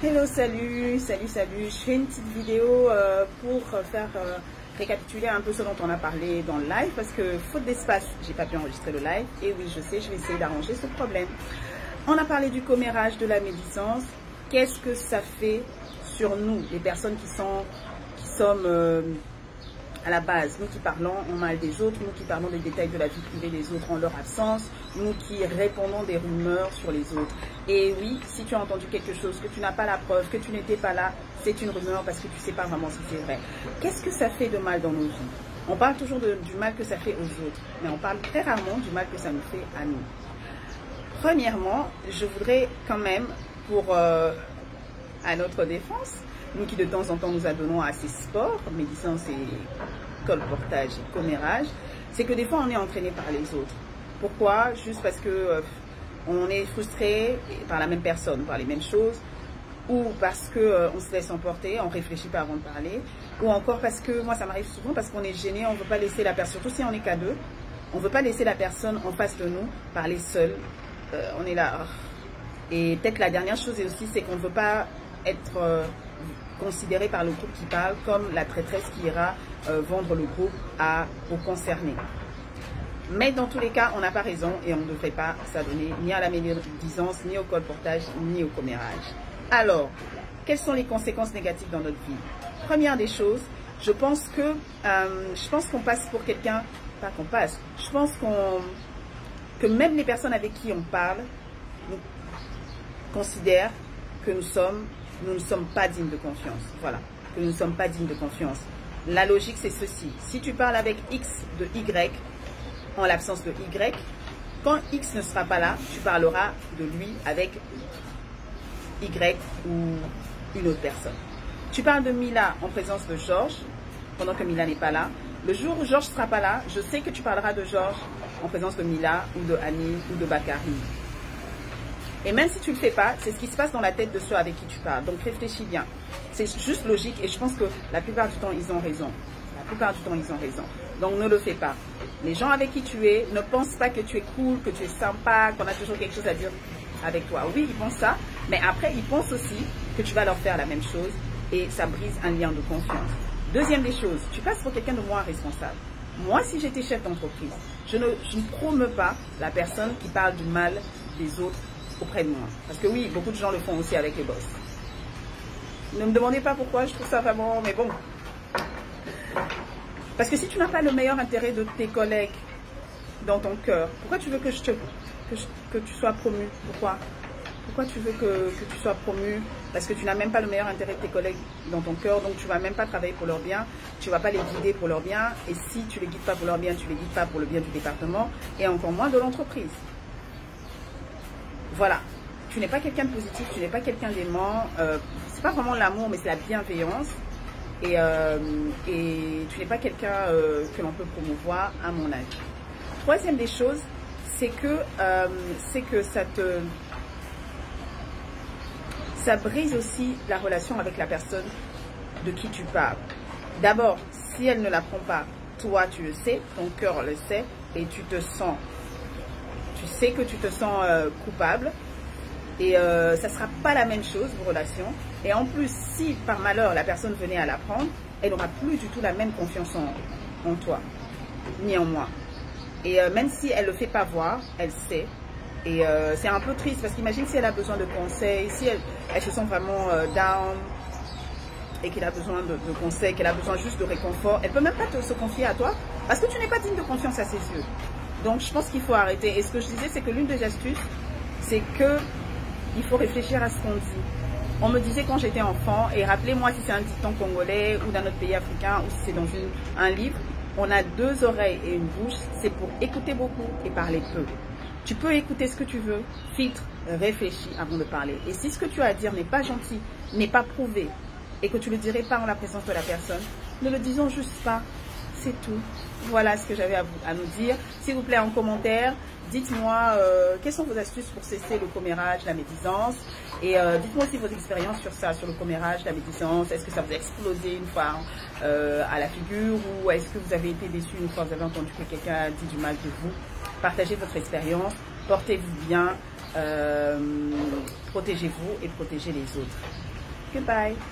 Hello, salut. Je fais une petite vidéo pour faire récapituler un peu ce dont on a parlé dans le live parce que faute d'espace, j'ai pas pu enregistrer le live et oui, je sais, je vais essayer d'arranger ce problème. On a parlé du commérage, de la médisance. Qu'est-ce que ça fait sur nous, les personnes qui sommes à la base, nous qui parlons en mal des autres, nous qui parlons des détails de la vie privée des autres en leur absence, nous qui répondons des rumeurs sur les autres. Et oui, si tu as entendu quelque chose, que tu n'as pas la preuve, que tu n'étais pas là, c'est une rumeur parce que tu ne sais pas vraiment si c'est vrai. Qu'est-ce que ça fait de mal dans nos vies? On parle toujours du mal que ça fait aux autres, mais on parle très rarement du mal que ça nous fait à nous. Premièrement, je voudrais quand même, à notre défense, nous qui de temps en temps nous adonnons à ces sports, médisance et colportage et commérage, c'est que des fois on est entraîné par les autres. Pourquoi? Juste parce que on est frustré par la même personne, par les mêmes choses, ou parce que on se laisse emporter, on réfléchit pas avant de parler, ou encore parce que, moi ça m'arrive souvent, parce qu'on est gêné, on ne veut pas laisser la personne, surtout si on est qu'à deux, on ne veut pas laisser la personne en face de nous parler seule. On est là. Et peut-être la dernière chose aussi, c'est qu'on ne veut pas être considéré par le groupe qui parle comme la traîtresse qui ira vendre le groupe aux concernés. Mais dans tous les cas, on n'a pas raison et on ne devrait pas s'adonner ni à la médisance, ni au colportage, ni au commérage. Alors, quelles sont les conséquences négatives dans notre vie? Première des choses, je pense qu'on passe pour quelqu'un, pas qu'on passe, je pense que même les personnes avec qui on parle nous considèrent que nous ne sommes pas dignes de confiance. Voilà, que nous ne sommes pas dignes de confiance. La logique, c'est ceci. Si tu parles avec X de Y, en l'absence de Y, quand X ne sera pas là, tu parleras de lui avec Y ou une autre personne. Tu parles de Mila en présence de Georges, pendant que Mila n'est pas là. Le jour où Georges ne sera pas là, je sais que tu parleras de Georges en présence de Mila ou de Annie ou de Bakary. Et même si tu ne le fais pas, c'est ce qui se passe dans la tête de ceux avec qui tu parles. Donc réfléchis bien. C'est juste logique et je pense que la plupart du temps, ils ont raison. La plupart du temps, ils ont raison. Donc ne le fais pas. Les gens avec qui tu es ne pensent pas que tu es cool, que tu es sympa, qu'on a toujours quelque chose à dire avec toi. Oui, ils pensent ça, mais après, ils pensent aussi que tu vas leur faire la même chose et ça brise un lien de confiance. Deuxième des choses, tu passes pour quelqu'un de moins responsable. Moi, si j'étais chef d'entreprise, je ne promeux pas la personne qui parle du mal des autres auprès de moi. Parce que oui, beaucoup de gens le font aussi avec les boss. Ne me demandez pas pourquoi, je trouve ça vraiment, mais bon. Parce que si tu n'as pas le meilleur intérêt de tes collègues dans ton cœur, pourquoi tu veux que tu sois promu? Pourquoi tu veux que tu sois promu? Parce que tu n'as même pas le meilleur intérêt de tes collègues dans ton cœur, donc tu ne vas même pas travailler pour leur bien, tu ne vas pas les guider pour leur bien, et si tu ne les guides pas pour leur bien, tu ne les guides pas pour le bien du département, et encore moins de l'entreprise. Voilà, tu n'es pas quelqu'un de positif, tu n'es pas quelqu'un d'aimant, c'est pas vraiment l'amour, mais c'est la bienveillance, et tu n'es pas quelqu'un que l'on peut promouvoir à mon avis. Troisième des choses, c'est que ça brise aussi la relation avec la personne de qui tu parles. D'abord, si elle ne la prend pas, toi tu le sais, ton cœur le sait, et tu sais que tu te sens coupable, et ça ne sera pas la même chose, vos relations. Et en plus, si par malheur la personne venait à l'apprendre, elle n'aura plus du tout la même confiance en toi, ni en moi. Et même si elle ne le fait pas voir, elle sait. Et c'est un peu triste, parce qu'imagine si elle a besoin de conseils, si elle se sent vraiment down, et qu'elle a besoin de conseils, qu'elle a besoin juste de réconfort, elle ne peut même pas se confier à toi, parce que tu n'es pas digne de confiance à ses yeux. Donc je pense qu'il faut arrêter. Et ce que je disais, c'est que l'une des astuces, c'est qu'il faut réfléchir à ce qu'on dit. On me disait quand j'étais enfant, et rappelez-moi si c'est un dicton congolais ou d'un autre pays africain, ou si c'est dans un livre, on a deux oreilles et une bouche, c'est pour écouter beaucoup et parler peu. Tu peux écouter ce que tu veux, filtre, réfléchis avant de parler. Et si ce que tu as à dire n'est pas gentil, n'est pas prouvé, et que tu ne le dirais pas en la présence de la personne, ne le disons juste pas. C'est tout. Voilà ce que j'avais à nous dire. S'il vous plaît, en commentaire, dites-moi quelles sont vos astuces pour cesser le commérage, la médisance. Et dites-moi aussi vos expériences sur ça, sur le commérage, la médisance. Est-ce que ça vous a explosé une fois à la figure, ou est-ce que vous avez été déçu une fois que vous avez entendu que quelqu'un a dit du mal de vous? Partagez votre expérience, portez-vous bien, protégez-vous et protégez les autres. Goodbye.